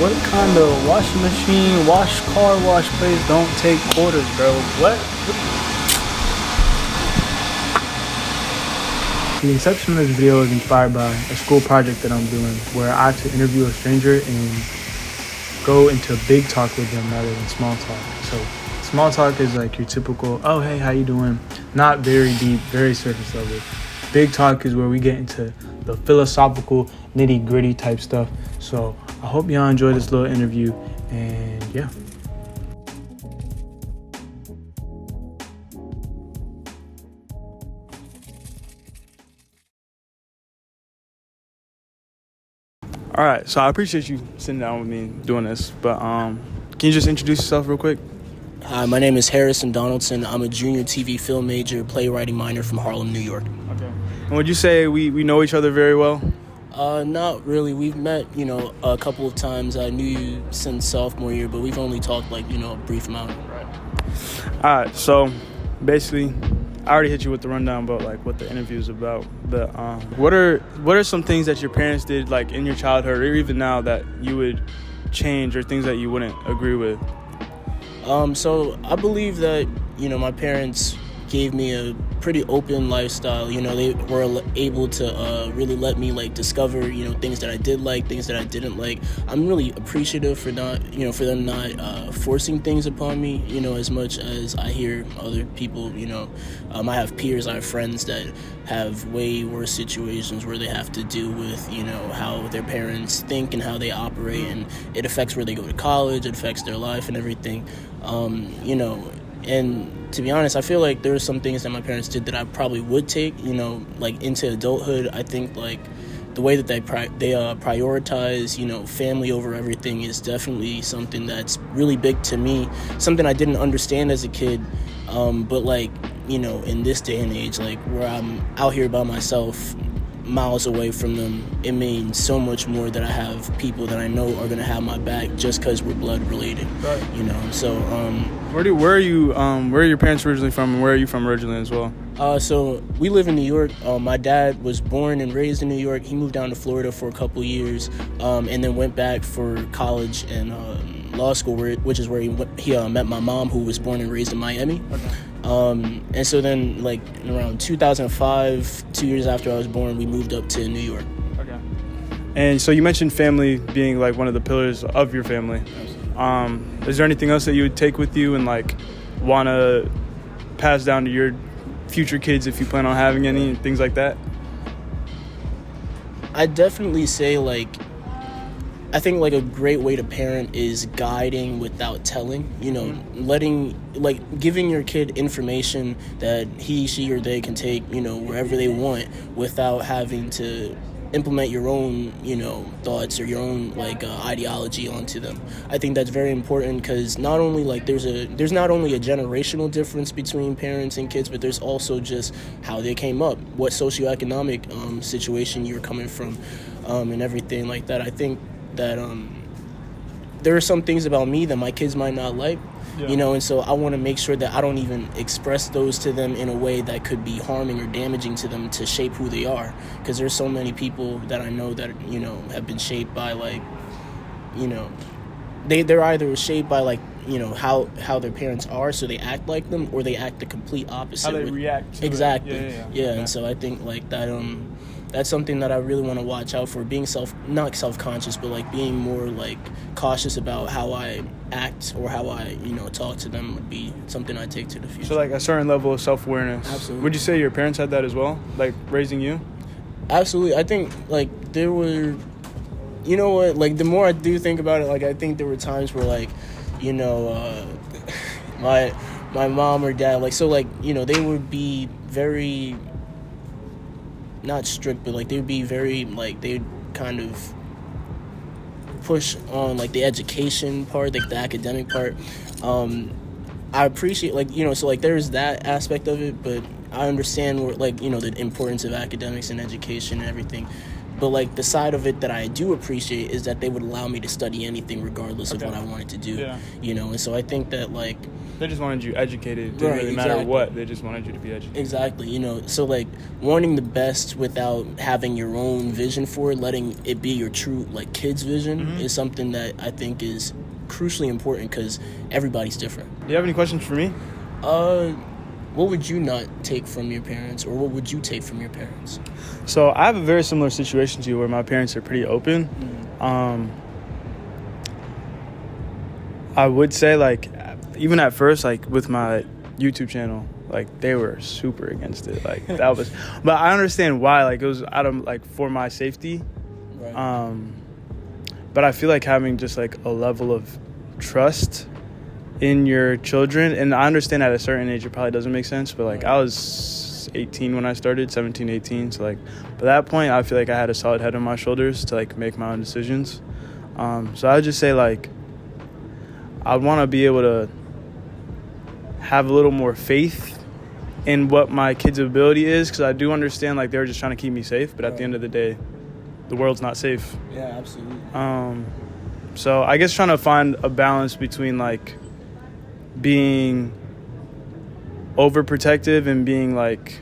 what kind of washing machine, car wash place don't take quarters, bro? What? The inception of this video is inspired by a school project that I'm doing where I have to interview a stranger and go into big talk with them rather than small talk. So small talk is like your typical, oh, hey, how you doing? Not very deep, very surface level. Big talk is where we get into the philosophical, nitty-gritty type stuff. So I hope y'all enjoy this little interview, and yeah. All right, so I appreciate you sitting down with me doing this, but can you just introduce yourself real quick? Hi, my name is Harrison Donaldson. I'm a junior TV film major, playwriting minor from Harlem, New York. Okay. And would you say we know each other very well? Not really. We've met, a couple of times. I knew you since sophomore year, but we've only talked a brief amount. Right. All right, so basically, I already hit you with the rundown about what the interview is about. But what are some things that your parents did in your childhood or even now that you would change, or things that you wouldn't agree with? So I believe that, my parents gave me a pretty open lifestyle. They were able to really let me discover, things that I did like, things that I didn't like. I'm really appreciative for for them not forcing things upon me, as much as I hear other people, I have peers, I have friends that have way worse situations where they have to deal with, how their parents think and how they operate, and it affects where they go to college, it affects their life and everything, and to be honest, I feel like there are some things that my parents did that I probably would take, into adulthood. I think the way that they prioritize, family over everything is definitely something that's really big to me. Something I didn't understand as a kid, but in this day and age, where I'm out here by myself, miles away from them, it means so much more that I have people that I know are gonna have my back just because we're blood related. Right. So where are your parents originally from, and where are you from originally as well? So we live in New York. My dad was born and raised in New York. He moved down to Florida for a couple years, and then went back for college and law school, which is where he met my mom, who was born and raised in Miami. Okay. And so then, in around 2005, 2 years after I was born, we moved up to New York. Okay. And so you mentioned family being one of the pillars of your family. Is there anything else that you would take with you and want to pass down to your future kids if you plan on having any, things like that? I'd definitely say I think a great way to parent is guiding without telling, giving your kid information that he, she, or they can take, wherever they want without having to implement your own, thoughts or your own ideology onto them. I think that's very important because not only there's not only a generational difference between parents and kids, but there's also just how they came up, what socioeconomic situation you're coming from, and everything like that. I think that there are some things about me that my kids might not like, and so I want to make sure that I don't even express those to them in a way that could be harming or damaging to them to shape who they are, because there's so many people that I know that have been shaped by they're either shaped by how their parents are, so they act like them, or they act the complete opposite. How they react to exactly. it. Yeah. And so I think that that's something that I really want to watch out for, being not self-conscious, but being more cautious about how I act or how I talk to them would be something I take to the future. So a certain level of self-awareness. Absolutely. Would you say your parents had that as well, raising you? Absolutely. I think there were, the more I do think about it, I think there were times where my mom or dad they would be very, not strict, but they would be very they'd kind of push on the education part, the academic part. I appreciate there's that aspect of it, but I understand where the importance of academics and education and everything. But the side of it that I do appreciate is that they would allow me to study anything regardless of what I wanted to do. Yeah. And so I think that They just wanted you educated. It didn't really matter what. They just wanted you to be educated. Exactly. You know, so like wanting the best without having your own vision for it, letting it be your true like kid's vision is something that I think is crucially important because everybody's different. Do you have any questions for me? What would you not take from your parents, or what would you take from your parents? So I have a very similar situation to you where my parents are pretty open. I would say, like, even at first, like, with my YouTube channel, like, they were super against it. Like, that was... But I understand why. Like, it was out of, like, for my safety. Right. But I feel like having just, like, a level of trust in your children, and I understand at a certain age it probably doesn't make sense, but, like, I was 18 when I started, 17, 18. So, like, by that point, I feel like I had a solid head on my shoulders to, like, make my own decisions. So I would just say, like, I want to be able to have a little more faith in what my kids' ability is, because I do understand, like, they were just trying to keep me safe, but at the end of the day, the world's not safe. Yeah, absolutely. So I guess trying to find a balance between, like, being overprotective and being, like,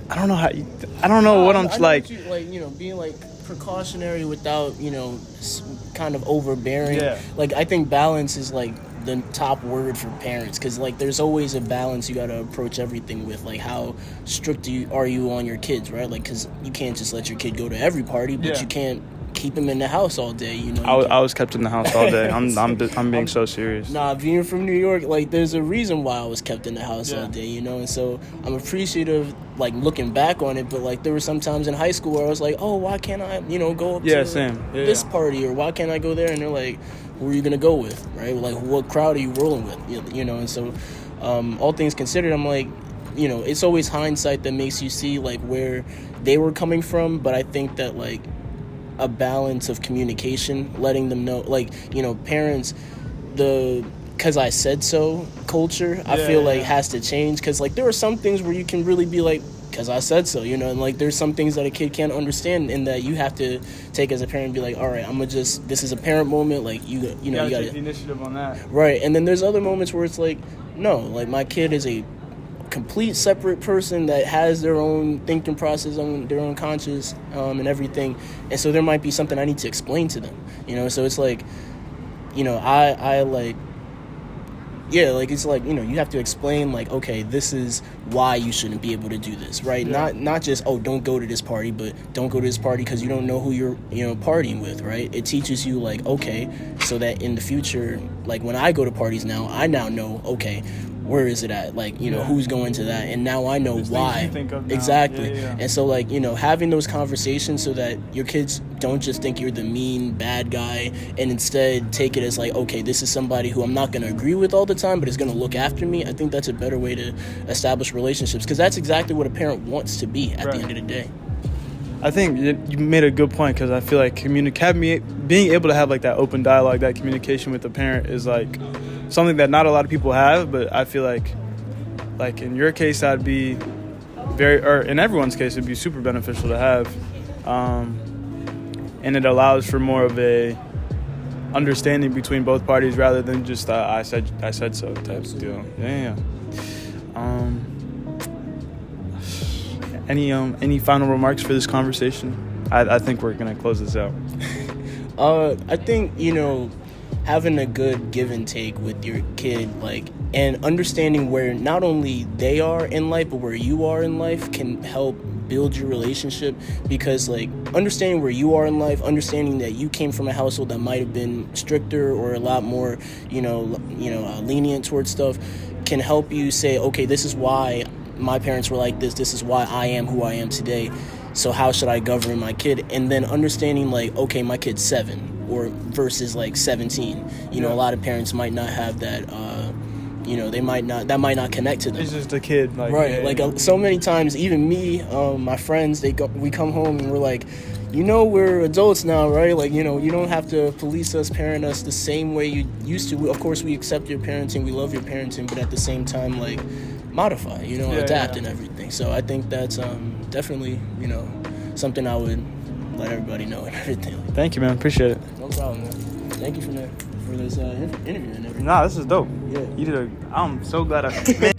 I don't know what I'm like. You know, being like precautionary without, you know, kind of overbearing. Yeah. Like, I think balance is like the top word for parents, because like there's always a balance you got to approach everything with. Like, how strict are you on your kids, right? Like, because you can't just let your kid go to every party, but you can't keep him in the house all day, you know. I was kept in the house all day. I'm being so serious. Nah, being from New York, like, there's a reason why I was kept in the house all day, you know. And so I'm appreciative, like, looking back on it. But like, there were some times in high school where I was like, oh, why can't I, you know, go up to this party, or why can't I go there? And they're like, who are you gonna go with, right? Like, what crowd are you rolling with, you know? And so all things considered, I'm like, you know, it's always hindsight that makes you see like where they were coming from. But I think that, like, a balance of communication, letting them know, like, you know, parents, the "because I said so" culture, I feel like has to change, because like there are some things where you can really be like, "because I said so," you know, and like there's some things that a kid can't understand, and that you have to take as a parent and be like, all right, I'm gonna just, this is a parent moment, like, you know, you gotta take the initiative on that, right? And then there's other moments where it's like, no, like, my kid is a complete separate person that has their own thinking process, on their own conscience, and everything. And so there might be something I need to explain to them, you know. So it's like, you know, I like, yeah, like, it's like, you know, you have to explain, like, okay, this is why you shouldn't be able to do this, right? Not just, oh, don't go to this party, but don't go to this party because you don't know who you're, you know, partying with, right? It teaches you, like, okay, so that in the future, like, when I go to parties now, I now know, okay, where is it at? Like, you know, who's going to that? And now I know why. Exactly. And so, like, you know, having those conversations so that your kids don't just think you're the mean, bad guy, and instead take it as like, okay, this is somebody who I'm not going to agree with all the time, but is going to look after me. I think that's a better way to establish relationships, because that's exactly what a parent wants to be at the end of the day. I think you made a good point, because I feel like being able to have like that open dialogue, that communication with the parent is like something that not a lot of people have, but I feel like in your case that'd be or in everyone's case it'd be super beneficial to have, and it allows for more of a understanding between both parties rather than just I said so type of deal. Any final remarks for this conversation? I think we're gonna close this out. I think, you know, having a good give and take with your kid, like, and understanding where not only they are in life, but where you are in life, can help build your relationship. Because, like, understanding where you are in life, understanding that you came from a household that might have been stricter or a lot more, lenient towards stuff, can help you say, okay, this is why my parents were like this. This is why I am who I am today. So how should I govern my kid? And then understanding, like, okay, my kid's 7 or versus like 17. You know, a lot of parents might not have that, that might not connect to them. It's just a kid. Like, right. So many times, even me, my friends, we come home and we're like, you know, we're adults now, right? Like, you know, you don't have to police us, parent us the same way you used to. Of course, we accept your parenting. We love your parenting. But at the same time, like, modify, adapt and everything. So I think that's definitely, something I would let everybody know and everything. Thank you, man. Appreciate it. No problem, man. Thank you for for this interview and everything. Nah, this is dope. Yeah. You did I'm so glad I. Man.